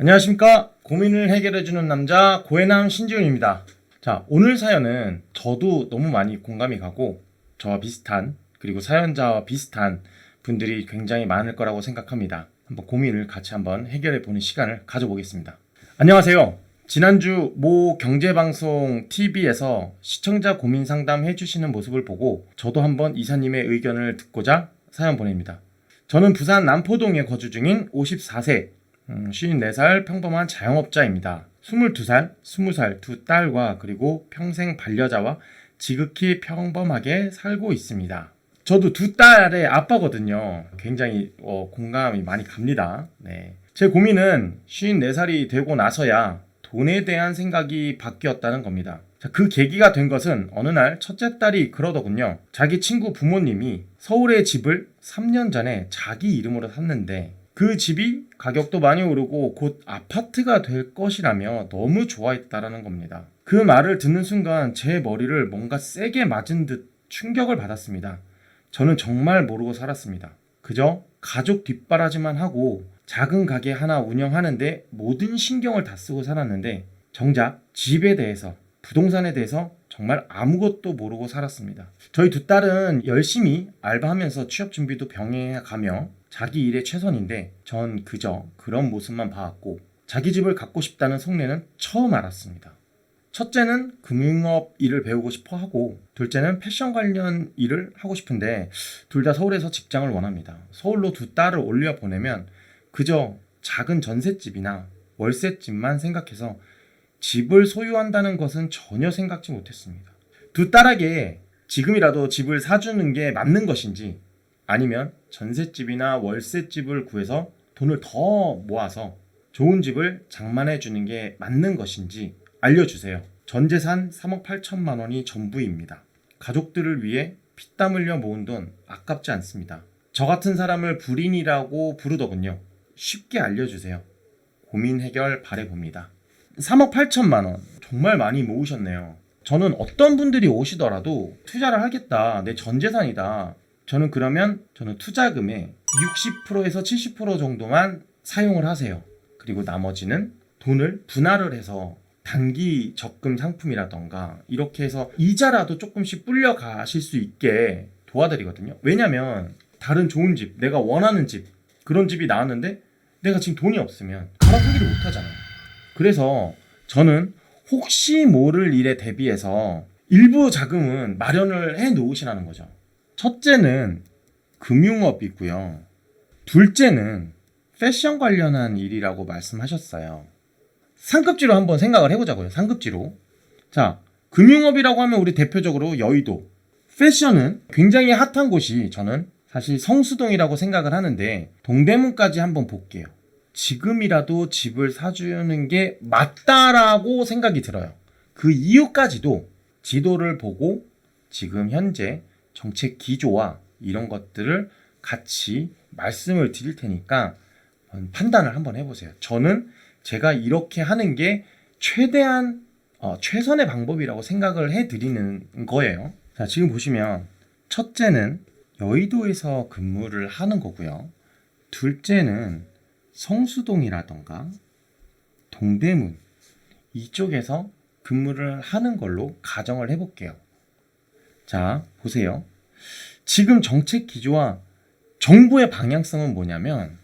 안녕하십니까. 고민을 해결해주는 남자 고해남 신지훈입니다. 자, 오늘 사연은 저도 너무 많이 공감이 가고 저와 비슷한 그리고 사연자와 비슷한 분들이 굉장히 많을 거라고 생각합니다. 한번 고민을 같이 한번 해결해보는 시간을 가져보겠습니다. 안녕하세요. 지난주 모 경제방송 TV에서 시청자 고민 상담 해주시는 모습을 보고 저도 한번 이사님의 의견을 듣고자 사연 보냅니다. 저는 부산 남포동에 거주 중인 54세 54살 평범한 자영업자입니다. 22살, 20살 두 딸과 그리고 평생 반려자와 지극히 평범하게 살고 있습니다. 저도 두 딸의 아빠거든요. 굉장히 공감이 많이 갑니다. 네. 제 고민은 54살이 되고 나서야 돈에 대한 생각이 바뀌었다는 겁니다. 그 계기가 된 것은 어느 날 첫째 딸이 그러더군요. 자기 친구 부모님이 서울에 집을 3년 전에 자기 이름으로 샀는데 그 집이 가격도 많이 오르고 곧 아파트가 될 것이라며 너무 좋아했다라는 겁니다. 그 말을 듣는 순간 제 머리를 뭔가 세게 맞은 듯 충격을 받았습니다. 저는 정말 모르고 살았습니다. 그저 가족 뒷바라지만 하고 작은 가게 하나 운영하는데 모든 신경을 다 쓰고 살았는데 정작 집에 대해서, 부동산에 대해서 정말 아무것도 모르고 살았습니다. 저희 두 딸은 열심히 알바하면서 취업 준비도 병행해가며 자기 일에 최선인데 전 그저 그런 모습만 봐왔고 자기 집을 갖고 싶다는 속내는 처음 알았습니다. 첫째는 금융업 일을 배우고 싶어 하고 둘째는 패션 관련 일을 하고 싶은데 둘 다 서울에서 직장을 원합니다. 서울로 두 딸을 올려 보내면 그저 작은 전셋집이나 월세집만 생각해서 집을 소유한다는 것은 전혀 생각지 못했습니다. 두 딸에게 지금이라도 집을 사주는 게 맞는 것인지 아니면 전셋집이나 월세집을 구해서 돈을 더 모아서 좋은 집을 장만해 주는 게 맞는 것인지 알려주세요. 전 재산 3억 8천만 원이 전부입니다. 가족들을 위해 피땀 흘려 모은 돈 아깝지 않습니다. 저 같은 사람을 불인이라고 부르더군요. 쉽게 알려주세요. 고민 해결 바라봅니다. 3억 8천만 원 정말 많이 모으셨네요. 저는 어떤 분들이 오시더라도 투자를 하겠다, 내 전 재산이다. 저는 투자금의 60%에서 70% 정도만 사용을 하세요. 그리고 나머지는 돈을 분할을 해서 단기 적금 상품이라던가 이렇게 해서 이자라도 조금씩 불려 가실 수 있게 도와드리거든요. 왜냐면 다른 좋은 집, 내가 원하는 집, 그런 집이 나왔는데 내가 지금 돈이 없으면 갈아타기를 못하잖아요. 그래서 저는 혹시 모를 일에 대비해서 일부 자금은 마련을 해 놓으시라는 거죠. 첫째는 금융업이고요. 둘째는 패션 관련한 일이라고 말씀하셨어요. 상급지로 한번 생각을 해보자고요. 상급지로. 자, 금융업이라고 하면 우리 대표적으로 여의도. 패션은 굉장히 핫한 곳이 저는 사실 성수동이라고 생각을 하는데 동대문까지 한번 볼게요. 지금이라도 집을 사주는 게 맞다라고 생각이 들어요. 그 이유까지도 지도를 보고 지금 현재 정책 기조와 이런 것들을 같이 말씀을 드릴 테니까 판단을 한번 해보세요. 저는 제가 이렇게 하는 게 최대한 최선의 방법이라고 생각을 해드리는 거예요. 자, 지금 보시면 첫째는 여의도에서 근무를 하는 거고요. 둘째는 성수동이라던가 동대문 이쪽에서 근무를 하는 걸로 가정을 해볼게요. 자, 보세요. 지금 정책 기조와 정부의 방향성은 뭐냐면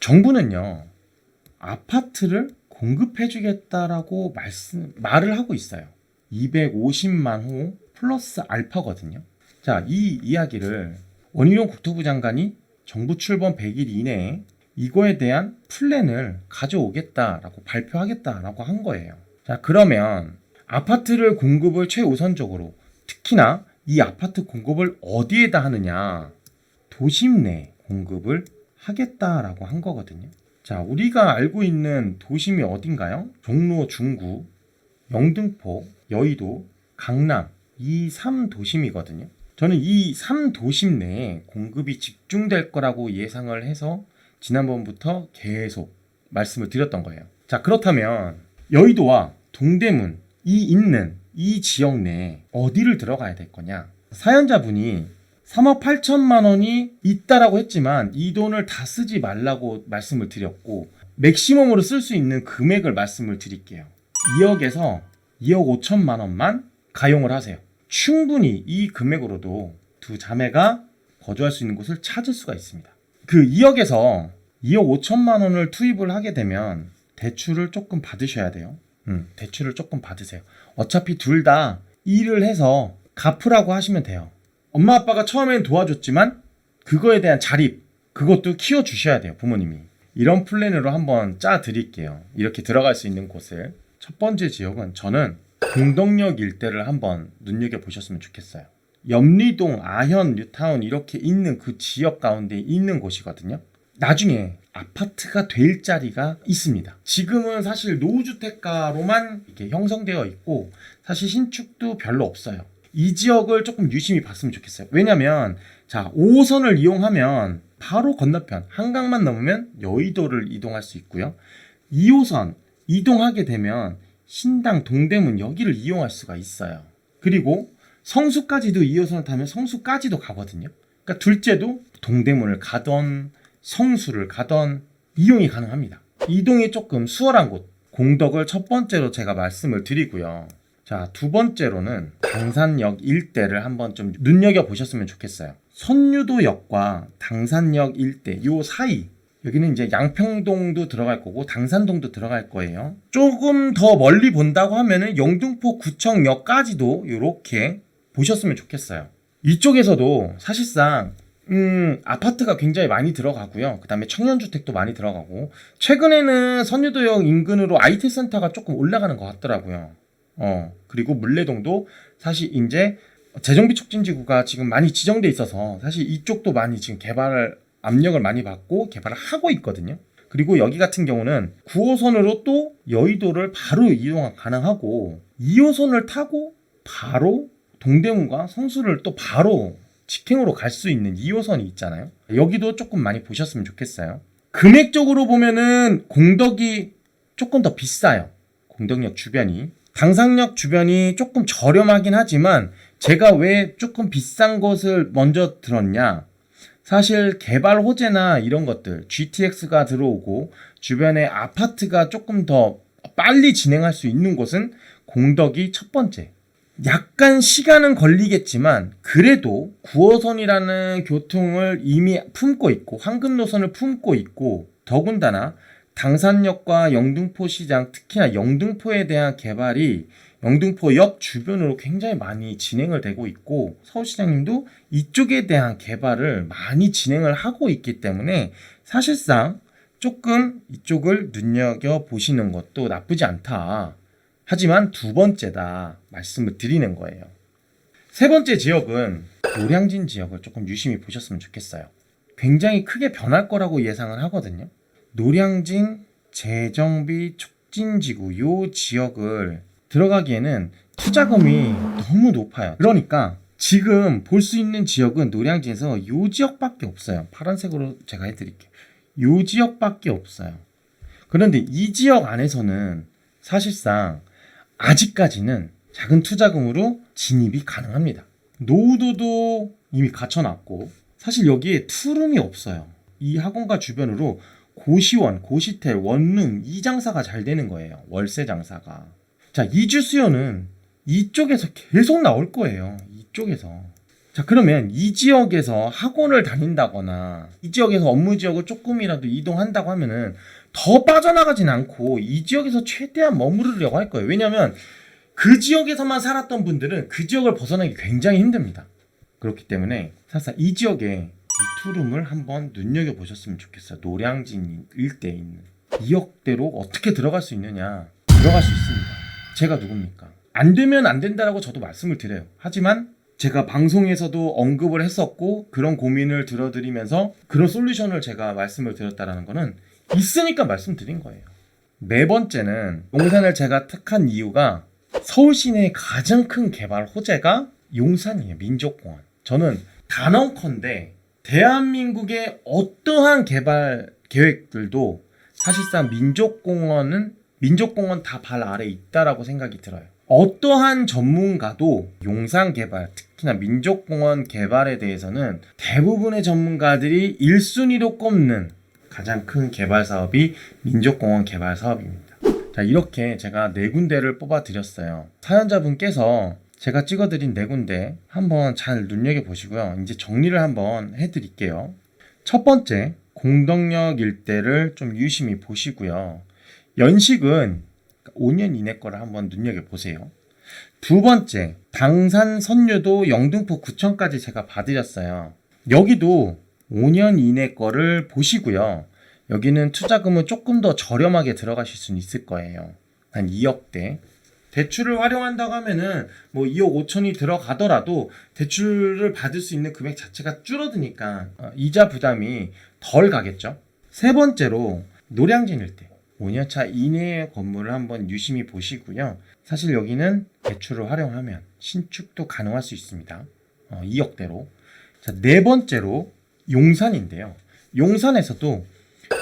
정부는요, 아파트를 공급해주겠다라고 말을 하고 있어요. 250만 호 플러스 알파거든요. 자, 이 이야기를 원희룡 국토부 장관이 정부 출범 100일 이내에 이거에 대한 플랜을 가져오겠다라고 발표하겠다라고 한 거예요. 자, 그러면 아파트를 공급을 최우선적으로 특히나 이 아파트 공급을 어디에다 하느냐? 도심 내 공급을 하겠다라고 한 거거든요. 자, 우리가 알고 있는 도심이 어딘가요? 종로, 중구, 영등포, 여의도, 강남 이 3도심이거든요. 저는 이 3도심 내에 공급이 집중될 거라고 예상을 해서 지난번부터 계속 말씀을 드렸던 거예요. 자, 그렇다면 여의도와 동대문 있는 이 지역 내에 어디를 들어가야 될 거냐? 사연자분이 3억 8천만 원이 있다라고 했지만 이 돈을 다 쓰지 말라고 말씀을 드렸고 맥시멈으로 쓸 수 있는 금액을 말씀을 드릴게요. 2억에서 2억 5천만 원만 가용을 하세요. 충분히 이 금액으로도 두 자매가 거주할 수 있는 곳을 찾을 수가 있습니다. 그 2억에서 2억 5천만 원을 투입을 하게 되면 대출을 조금 받으셔야 돼요. 대출을 조금 받으세요. 어차피 둘 다 일을 해서 갚으라고 하시면 돼요. 엄마 아빠가 처음엔 도와줬지만 그거에 대한 자립, 그것도 키워주셔야 돼요. 부모님이. 이런 플랜으로 한번 짜 드릴게요. 이렇게 들어갈 수 있는 곳을. 첫 번째 지역은 저는 공덕역 일대를 한번 눈여겨보셨으면 좋겠어요. 염리동, 아현, 뉴타운 이렇게 있는 그 지역 가운데 있는 곳이거든요. 나중에 아파트가 될 자리가 있습니다. 지금은 사실 노후주택가로만 이렇게 형성되어 있고 사실 신축도 별로 없어요. 이 지역을 조금 유심히 봤으면 좋겠어요. 왜냐면 자 5호선을 이용하면 바로 건너편 한강만 넘으면 여의도를 이동할 수 있고요. 2호선 이동하게 되면 신당, 동대문 여기를 이용할 수가 있어요. 그리고 성수까지도 2호선을 타면 성수까지도 가거든요. 그러니까 둘째도 동대문을 가던 성수를 가던 이용이 가능합니다. 이동이 조금 수월한 곳 공덕을 첫 번째로 제가 말씀을 드리고요. 자, 두 번째로는 당산역 일대를 한번 좀 눈여겨보셨으면 좋겠어요. 선유도역과 당산역 일대 요 사이 여기는 이제 양평동도 들어갈 거고 당산동도 들어갈 거예요. 조금 더 멀리 본다고 하면은 영등포 구청역까지도 이렇게 보셨으면 좋겠어요. 이쪽에서도 사실상 아파트가 굉장히 많이 들어가고요. 그 다음에 청년주택도 많이 들어가고 최근에는 선유도역 인근으로 IT 센터가 조금 올라가는 것 같더라고요. 그리고 물레동도 사실 이제 재정비 촉진지구가 지금 많이 지정돼 있어서 사실 이쪽도 많이 지금 압력을 많이 받고 개발을 하고 있거든요. 그리고 여기 같은 경우는 9호선으로 또 여의도를 바로 이용 가능하고 2호선을 타고 바로 동대문과 성수를 또 바로 직행으로 갈 수 있는 2호선이 있잖아요. 여기도 조금 많이 보셨으면 좋겠어요. 금액적으로 보면은 공덕이 조금 더 비싸요. 공덕역 주변이. 당산역 주변이 조금 저렴하긴 하지만 제가 왜 조금 비싼 것을 먼저 들었냐. 사실 개발 호재나 이런 것들 GTX가 들어오고 주변에 아파트가 조금 더 빨리 진행할 수 있는 곳은 공덕이 첫 번째. 약간 시간은 걸리겠지만 그래도 9호선이라는 교통을 이미 품고 있고 황금 노선을 품고 있고 더군다나 당산역과 영등포시장 특히나 영등포에 대한 개발이 영등포역 주변으로 굉장히 많이 진행을 되고 있고 서울시장님도 이쪽에 대한 개발을 많이 진행을 하고 있기 때문에 사실상 조금 이쪽을 눈여겨보시는 것도 나쁘지 않다. 하지만 두 번째다 말씀을 드리는 거예요. 세 번째 지역은 노량진 지역을 조금 유심히 보셨으면 좋겠어요. 굉장히 크게 변할 거라고 예상을 하거든요. 노량진 재정비 촉진지구 요 지역을 들어가기에는 투자금이 너무 높아요. 그러니까 지금 볼 수 있는 지역은 노량진에서 요 지역밖에 없어요. 파란색으로 제가 해드릴게요. 요 지역밖에 없어요. 그런데 이 지역 안에서는 사실상 아직까지는 작은 투자금으로 진입이 가능합니다. 노후도도 이미 갖춰놨고 사실 여기에 투룸이 없어요. 이 학원가 주변으로 고시원, 고시텔, 원룸 이 장사가 잘 되는 거예요. 월세 장사가. 자, 이주 수요는 이쪽에서 계속 나올 거예요. 이쪽에서. 자, 그러면 이 지역에서 학원을 다닌다거나 이 지역에서 업무 지역을 조금이라도 이동한다고 하면은 더 빠져나가진 않고 이 지역에서 최대한 머무르려고 할 거예요. 왜냐하면 그 지역에서만 살았던 분들은 그 지역을 벗어나기 굉장히 힘듭니다. 그렇기 때문에 사실상 이 지역에 이 투룸을 한번 눈여겨보셨으면 좋겠어요. 노량진 일대에 있는 2억대로 어떻게 들어갈 수 있느냐. 들어갈 수 있습니다. 제가 누굽니까? 안 되면 안 된다라고 저도 말씀을 드려요. 하지만 제가 방송에서도 언급을 했었고 그런 고민을 들어드리면서 그런 솔루션을 제가 말씀을 드렸다는 거는 있으니까 말씀드린 거예요. 네 번째는 용산을 제가 택한 이유가 서울 시내의 가장 큰 개발 호재가 용산이에요. 민족공원. 저는 단언컨대 대한민국의 어떠한 개발 계획들도 사실상 민족공원 다 발 아래 있다라고 생각이 들어요. 어떠한 전문가도 용산 개발, 특히나 민족공원 개발에 대해서는 대부분의 전문가들이 1순위로 꼽는 가장 큰 개발 사업이 민족공원 개발 사업입니다. 자, 이렇게 제가 4군데를 뽑아 드렸어요. 사연자분께서 제가 찍어드린 4군데 한번 잘 눈여겨보시고요. 이제 정리를 한번 해드릴게요. 첫 번째, 공덕역 일대를 좀 유심히 보시고요. 연식은 5년 이내 거를 한번 눈여겨보세요. 두 번째, 당산 선유도 영등포 구청까지 제가 봐드렸어요. 여기도 5년 이내 거를 보시고요. 여기는 투자금은 조금 더 저렴하게 들어가실 수는 있을 거예요. 한 2억대. 대출을 활용한다고 하면은 뭐 2억 5천이 들어가더라도 대출을 받을 수 있는 금액 자체가 줄어드니까 이자 부담이 덜 가겠죠. 세 번째로 노량진 일대 5년차 이내의 건물을 한번 유심히 보시고요. 사실 여기는 대출을 활용하면 신축도 가능할 수 있습니다. 2억대로. 자, 네 번째로 용산인데요. 용산에서도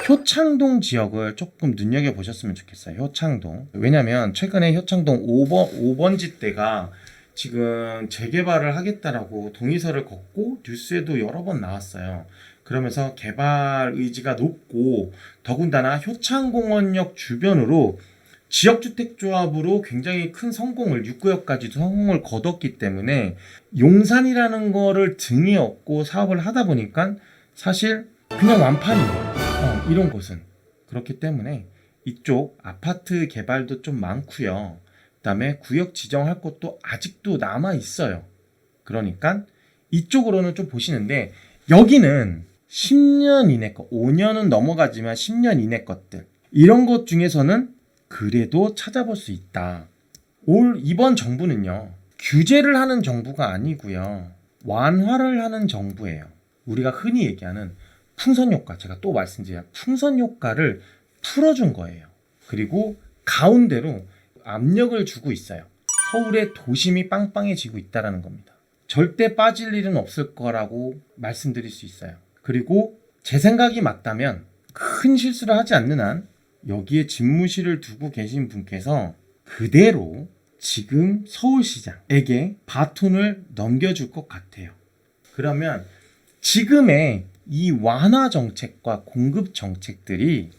효창동 지역을 조금 눈여겨보셨으면 좋겠어요. 효창동. 왜냐면 최근에 효창동 5번지 대가 지금 재개발을 하겠다라고 동의서를 걷고 뉴스에도 여러 번 나왔어요. 그러면서 개발 의지가 높고 더군다나 효창공원역 주변으로 지역주택조합으로 굉장히 큰 성공을 6구역까지도 성공을 거뒀기 때문에 용산이라는 거를 등에 업고 사업을 하다 보니까 사실 그냥 완판이에요. 이런 곳은. 그렇기 때문에 이쪽 아파트 개발도 좀 많고요. 그다음에 구역 지정할 곳도 아직도 남아 있어요. 그러니까 이쪽으로는 좀 보시는데 여기는 10년 이내 것, 5년은 넘어가지만 10년 이내 것들 이런 것 중에서는 그래도 찾아볼 수 있다. 이번 정부는요, 규제를 하는 정부가 아니고요, 완화를 하는 정부예요. 우리가 흔히 얘기하는 풍선 효과, 제가 또 말씀드려요. 풍선 효과를 풀어준 거예요. 그리고 가운데로 압력을 주고 있어요. 서울의 도심이 빵빵해지고 있다는 겁니다. 절대 빠질 일은 없을 거라고 말씀드릴 수 있어요. 그리고 제 생각이 맞다면 큰 실수를 하지 않는 한 여기에 집무실을 두고 계신 분께서 그대로 지금 서울시장에게 바톤을 넘겨줄 것 같아요. 그러면 지금의 이 완화 정책과 공급 정책들이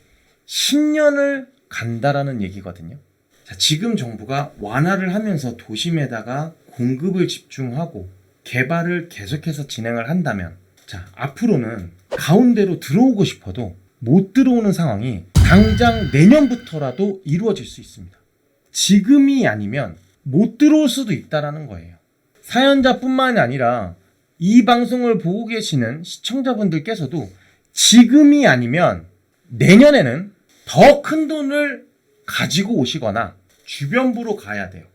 10년을 간다라는 얘기거든요. 자, 지금 정부가 완화를 하면서 도심에다가 공급을 집중하고 개발을 계속해서 진행을 한다면, 자, 앞으로는 가운데로 들어오고 싶어도 못 들어오는 상황이 당장 내년부터라도 이루어질 수 있습니다. 지금이 아니면 못 들어올 수도 있다라는 거예요. 사연자뿐만이 아니라 이 방송을 보고 계시는 시청자분들께서도 지금이 아니면 내년에는 더 큰 돈을 가지고 오시거나 주변부로 가야 돼요.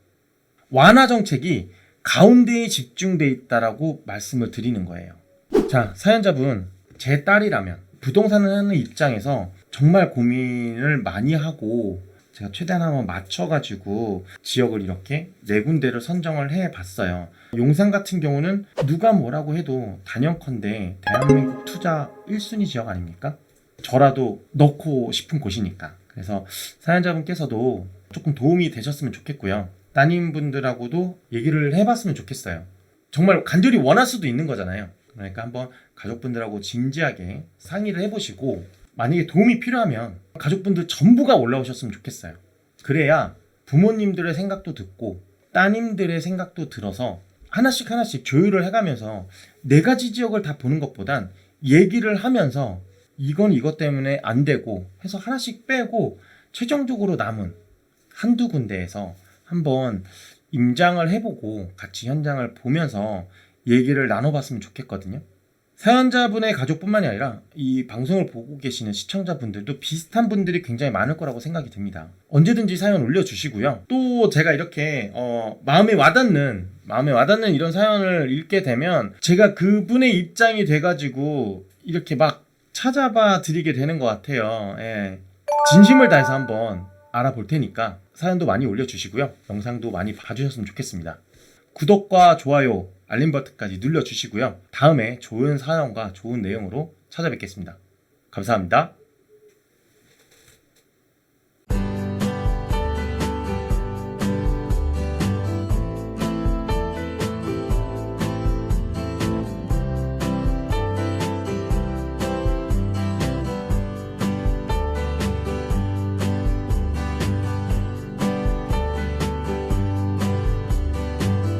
완화 정책이 가운데에 집중돼 있다라고 말씀을 드리는 거예요. 자, 사연자분, 제 딸이라면 부동산을 하는 입장에서 정말 고민을 많이 하고 제가 최대한 한번 맞춰가지고 지역을 이렇게 4군데를 선정을 해봤어요. 용산 같은 경우는 누가 뭐라고 해도 단연컨대 대한민국 투자 1순위 지역 아닙니까? 저라도 넣고 싶은 곳이니까. 그래서 사연자분께서도 조금 도움이 되셨으면 좋겠고요. 따님분들하고도 얘기를 해봤으면 좋겠어요. 정말 간절히 원할 수도 있는 거잖아요. 그러니까 한번 가족분들하고 진지하게 상의를 해보시고 만약에 도움이 필요하면 가족분들 전부가 올라오셨으면 좋겠어요. 그래야 부모님들의 생각도 듣고 따님들의 생각도 들어서 하나씩 조율을 해가면서 4가지 지역을 다 보는 것보단 얘기를 하면서 이건 이것 때문에 안 되고 해서 하나씩 빼고 최종적으로 남은 한두 군데에서 한번 임장을 해보고 같이 현장을 보면서 얘기를 나눠봤으면 좋겠거든요. 사연자분의 가족뿐만이 아니라 이 방송을 보고 계시는 시청자분들도 비슷한 분들이 굉장히 많을 거라고 생각이 듭니다. 언제든지 사연 올려주시고요. 또 제가 이렇게 마음에 와닿는 이런 사연을 읽게 되면 제가 그분의 입장이 돼가지고 이렇게 막 찾아봐 드리게 되는 것 같아요. 예. 진심을 다해서 한번 알아볼 테니까 사연도 많이 올려주시고요. 영상도 많이 봐주셨으면 좋겠습니다. 구독과 좋아요, 알림 버튼까지 눌러주시고요. 다음에 좋은 사연과 좋은 내용으로 찾아뵙겠습니다. 감사합니다.